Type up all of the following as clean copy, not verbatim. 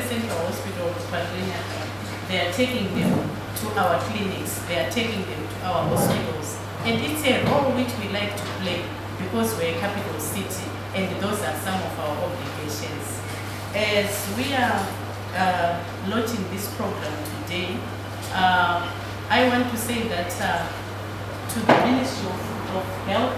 Central Hospital of Padrina, they are taking them to our clinics, they are taking them to our hospitals. And it's a role which we like to play because we're a capital city, and those are some of our obligations. As we are launching this program today, I want to say that to the Ministry of Health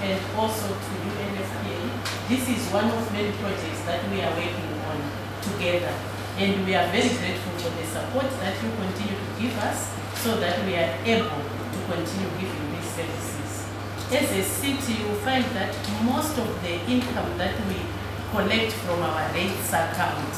and also to UNFPA, this is one of many projects that we are working on together. And we are very grateful for the support that you continue to give us so that we are able to continue giving these services. As a city, you will find that most of the income that we collect from our rates account,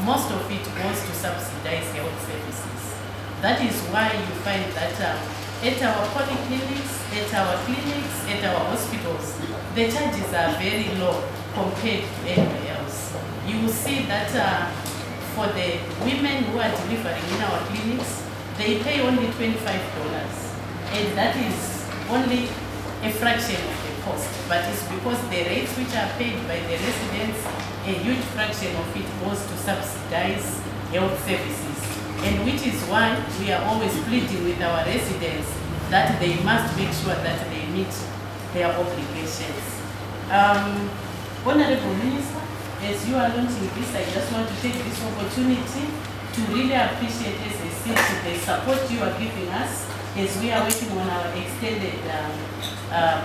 most of it goes to subsidize health services. That is why you find that at our polyclinics, at our clinics, at our hospitals, the charges are very low compared to anywhere else. You will see that for the women who are delivering in our clinics, they pay only $25. And that is only a fraction of the cost. But it's because the rates which are paid by the residents, a huge fraction of it goes to subsidize health services. And which is why we are always pleading with our residents that they must make sure that they meet their obligations. Honorable Minister, as you are launching this, I just want to take this opportunity to really appreciate as a city the support you are giving us as we are working on our extended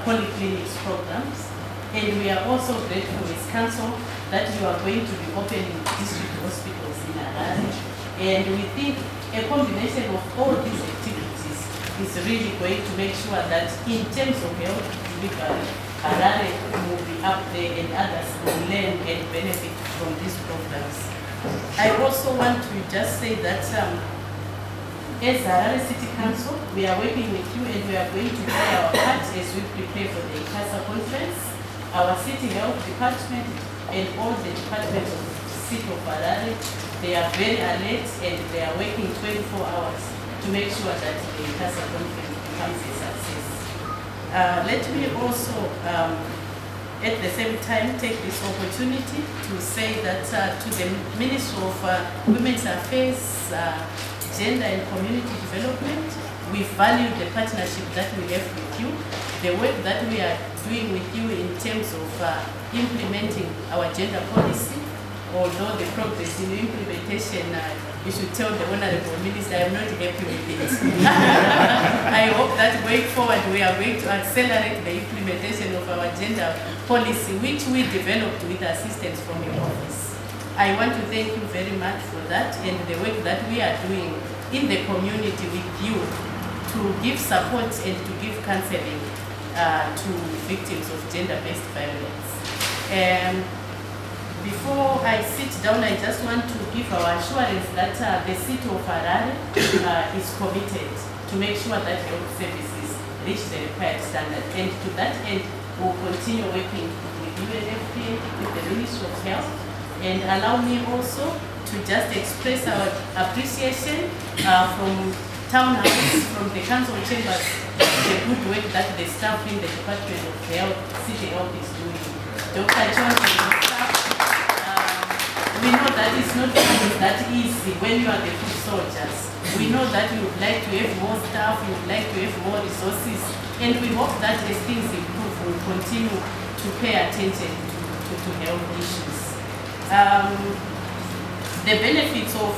polyclinics programs. And we are also grateful as Council that you are going to be opening district hospitals in Harare. And we think a combination of all these activities is really going to make sure that in terms of health delivery, Harare will be up there and others will learn and benefit from these programs. I also want to just say that as Harare City Council, we are working with you and we are going to play our part as we prepare for the ICASA conference. Our City Health Department and all the departments of the City of Harare, they are very alert and they are working 24 hours to make sure that the ICASA conference becomes a success. Let me also, at the same time, take this opportunity to say that to the Ministry of Women's Affairs, Gender and Community Development, we value the partnership that we have with you, the work that we are doing with you in terms of implementing our gender policy. Although the progress in the implementation, you should tell the Honorable Minister, I am not happy with it. I hope that going forward we are going to accelerate the implementation of our gender policy, which we developed with assistance from your office. I want to thank you very much for that and the work that we are doing in the community with you to give support and to give counseling to victims of gender-based violence. Before I sit down, I just want to give our assurance that the City of Harare is committed to make sure that health services reach the required standard. And to that end, we'll continue working with UNFPA, with the Ministry of Health. And allow me also to just express our appreciation from Town House, from the Council Chambers, the good work that the staff in the Department of Health, City Health is doing. Dr. Johnson and the staff, we know that it's not always that easy when you are the foot soldiers. We know that you would like to have more staff, you would like to have more resources, and we hope that as things improve, we'll continue to pay attention to health issues. The benefits of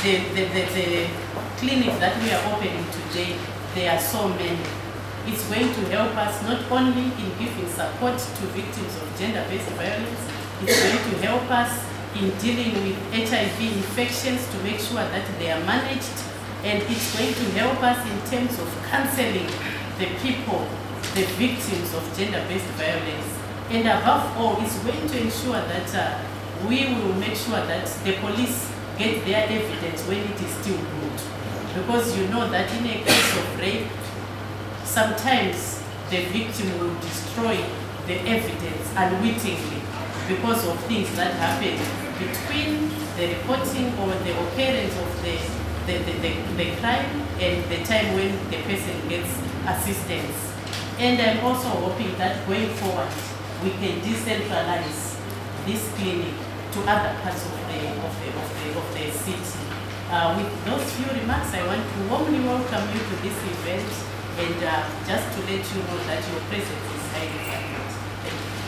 the clinic that we are opening today, there are so many. It's going to help us not only in giving support to victims of gender-based violence, it's going to help us in dealing with HIV infections to make sure that they are managed, and it's going to help us in terms of counseling the people, the victims of gender-based violence. And above all, it's going to ensure that we will make sure that the police get their evidence when it is still good. Because you know that in a case of rape, sometimes the victim will destroy the evidence unwittingly because of things that happen between the reporting or the occurrence of the crime and the time when the person gets assistance. And I'm also hoping that going forward, we can decentralize this clinic to other parts of the the city. With those few remarks, I want to warmly welcome you to this event and just to let you know that your presence is highly valued. Thank you.